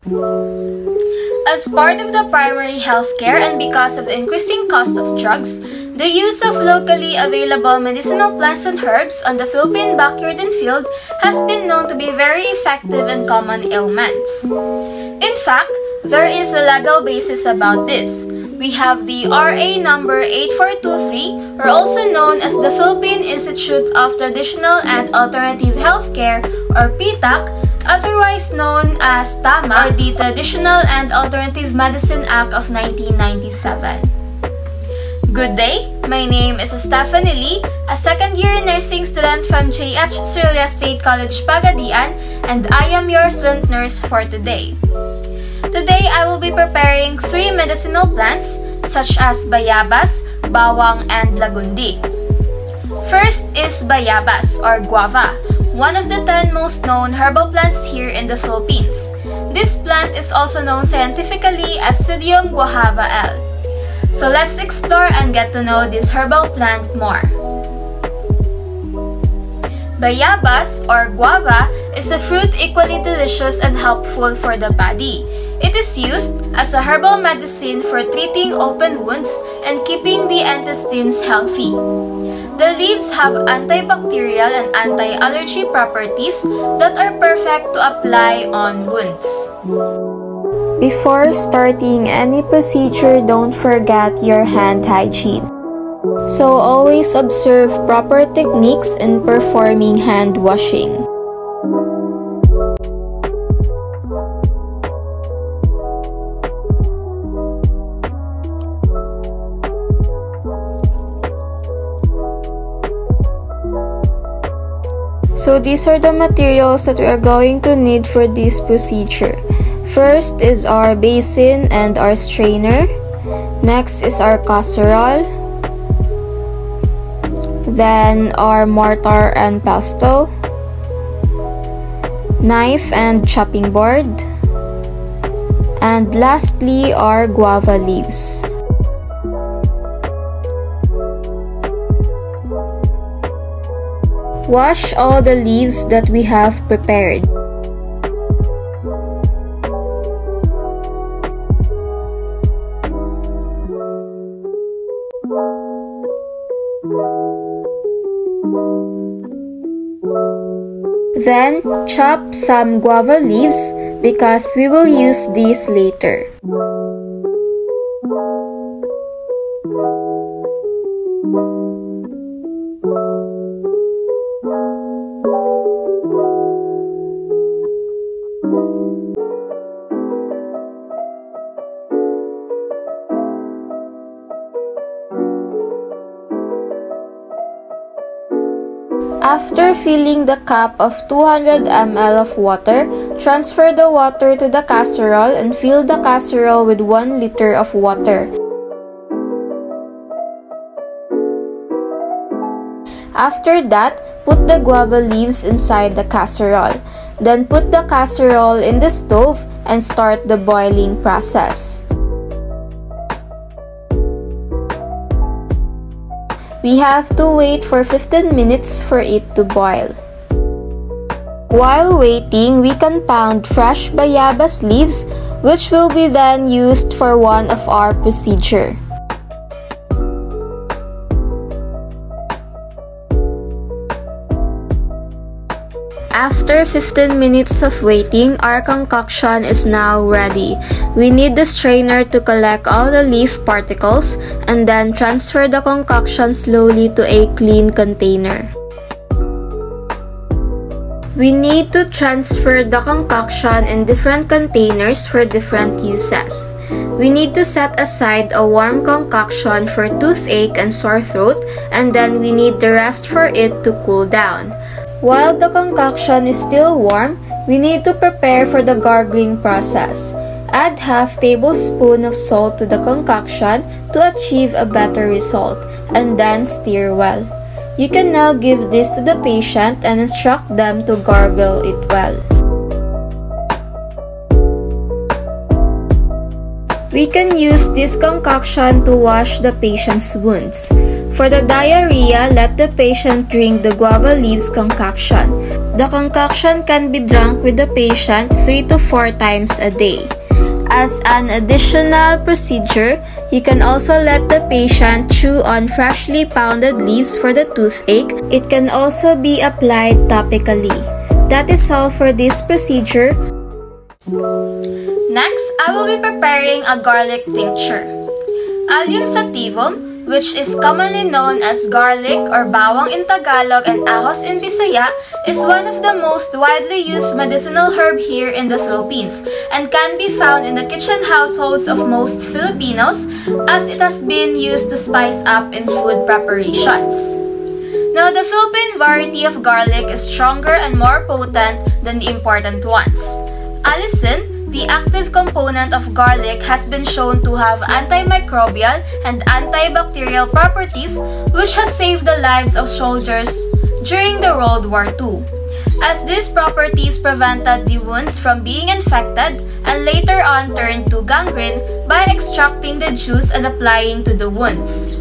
As part of the primary healthcare and because of the increasing cost of drugs, the use of locally available medicinal plants and herbs on the Philippine backyard and field has been known to be very effective in common ailments. In fact, there is a legal basis about this. We have the RA number 8423, or also known as the Philippine Institute of Traditional and Alternative Healthcare, or PTAC, otherwise known as TAMA, or the Traditional and Alternative Medicine Act of 1997. Good day, my name is Stephanie Lee, a second-year nursing student from J.H. Australia State College, Pagadian, and I am your student nurse for today. Today, I will be preparing 3 medicinal plants such as bayabas, bawang, and lagundi. First is bayabas or guava, one of the 10 most known herbal plants here in the Philippines. This plant is also known scientifically as Psyllium guava L. So let's explore and get to know this herbal plant more. Bayabas or guava is a fruit equally delicious and helpful for the body. It is used as a herbal medicine for treating open wounds and keeping the intestines healthy. The leaves have antibacterial and anti-allergy properties that are perfect to apply on wounds. Before starting any procedure, don't forget your hand hygiene. So always observe proper techniques in performing hand washing. So these are the materials that we are going to need for this procedure. First is our basin and our strainer. Next is our casserole. Then our mortar and pestle. Knife and chopping board. And lastly, our guava leaves. Wash all the leaves that we have prepared. Then, chop some guava leaves because we will use these later. After filling the cup of 200 ml of water, transfer the water to the casserole and fill the casserole with 1 liter of water. After that, put the guava leaves inside the casserole. Then put the casserole in the stove and start the boiling process. We have to wait for 15 minutes for it to boil. While waiting, we can pound fresh bayabas leaves, which will be then used for one of our procedure. After 15 minutes of waiting, our concoction is now ready. We need the strainer to collect all the leaf particles and then transfer the concoction slowly to a clean container. We need to transfer the concoction in different containers for different uses. We need to set aside a warm concoction for toothache and sore throat, and then we need the rest for it to cool down. While the concoction is still warm, we need to prepare for the gargling process. Add half tablespoon of salt to the concoction to achieve a better result, and then stir well. You can now give this to the patient and instruct them to gargle it well. We can use this concoction to wash the patient's wounds. For the diarrhea, let the patient drink the guava leaves concoction. The concoction can be drunk with the patient 3 to 4 times a day. As an additional procedure, you can also let the patient chew on freshly pounded leaves for the toothache. It can also be applied topically. That is all for this procedure. Next, I will be preparing a garlic tincture. Allium sativum, which is commonly known as garlic or bawang in Tagalog and ahos in Bisaya, is one of the most widely used medicinal herb here in the Philippines and can be found in the kitchen households of most Filipinos as it has been used to spice up in food preparations. Now, the Philippine variety of garlic is stronger and more potent than the imported ones. Allicin, the active component of garlic, has been shown to have antimicrobial and antibacterial properties which has saved the lives of soldiers during the World War II, as these properties prevented the wounds from being infected and later on turned to gangrene by extracting the juice and applying to the wounds.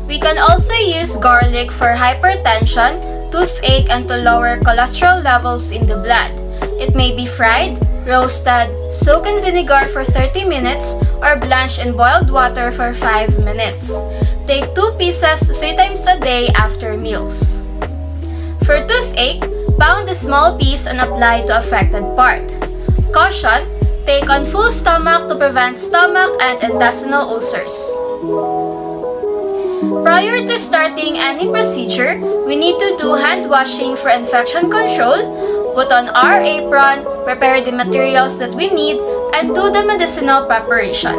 We can also use garlic for hypertension, toothache, and to lower cholesterol levels in the blood. It may be fried, roasted, soaked in vinegar for 30 minutes, or blanched in boiled water for 5 minutes. Take 2 pieces 3 times a day after meals. For toothache, pound a small piece and apply to affected part. Caution, take on full stomach to prevent stomach and intestinal ulcers. Prior to starting any procedure, we need to do hand washing for infection control, put on our apron, prepare the materials that we need, and do the medicinal preparation.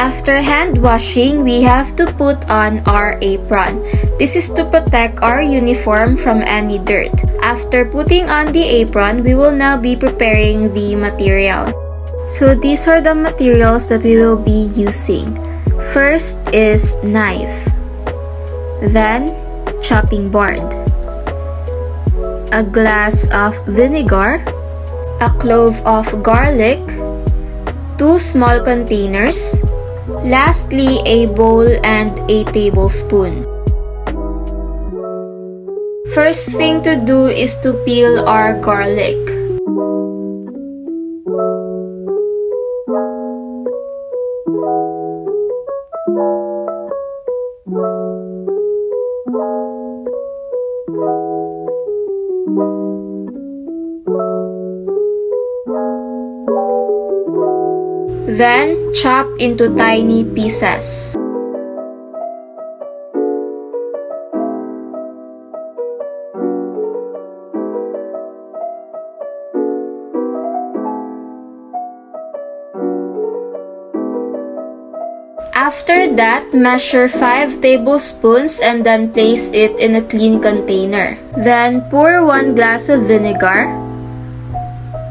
After hand washing, we have to put on our apron. This is to protect our uniform from any dirt. After putting on the apron, we will now be preparing the material. So these are the materials that we will be using. First is knife, then chopping board, a glass of vinegar, a clove of garlic, 2 small containers, lastly, a bowl and a tablespoon. First thing to do is to peel our garlic. Then, chop into tiny pieces. After that, measure 5 tablespoons and then place it in a clean container. Then, pour 1 glass of vinegar.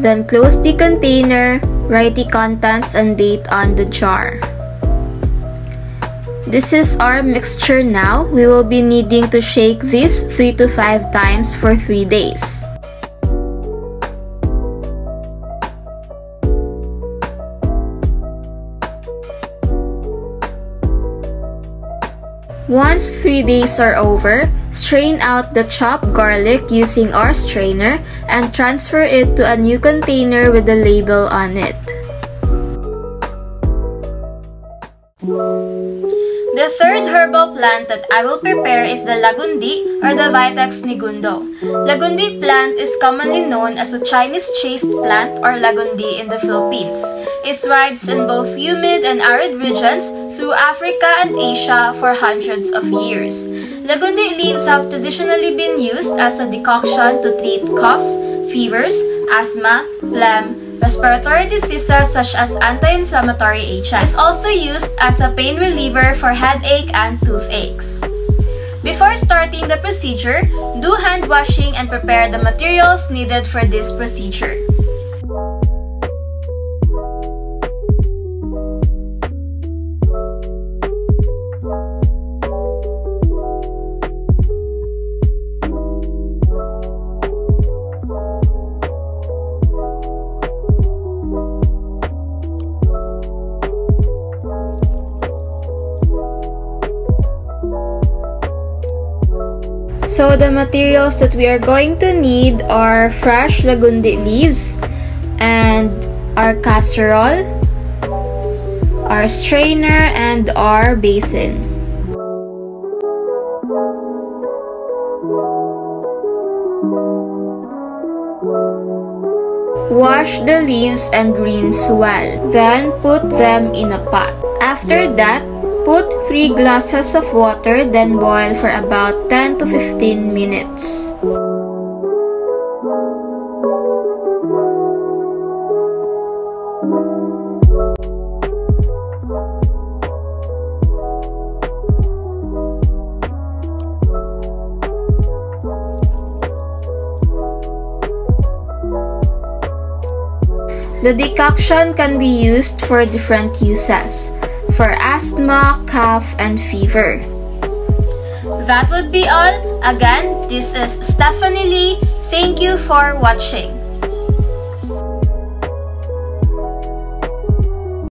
Then, close the container. Write the contents and date on the jar. This is our mixture now. We will be needing to shake this 3 to 5 times for 3 days. Once 3 days are over, strain out the chopped garlic using our strainer and transfer it to a new container with a label on it. The third herbal plant that I will prepare is the Lagundi or the Vitex nigundo. Lagundi plant is commonly known as a Chinese chaste plant or Lagundi in the Philippines. It thrives in both humid and arid regions through Africa and Asia for hundreds of years. Lagundi leaves have traditionally been used as a decoction to treat coughs, fevers, asthma, phlegm, respiratory diseases such as anti-inflammatory agents. It is also used as a pain reliever for headache and toothaches. Before starting the procedure, do hand washing and prepare the materials needed for this procedure. So the materials that we are going to need are fresh Lagundi leaves and our casserole, our strainer, and our basin. Wash the leaves and rinse well. Then put them in a pot. After that, put 3 glasses of water, then boil for about 10 to 15 minutes. The decoction can be used for different uses. For asthma, cough, and fever. That would be all. Again, this is Stephanie Lee. Thank you for watching.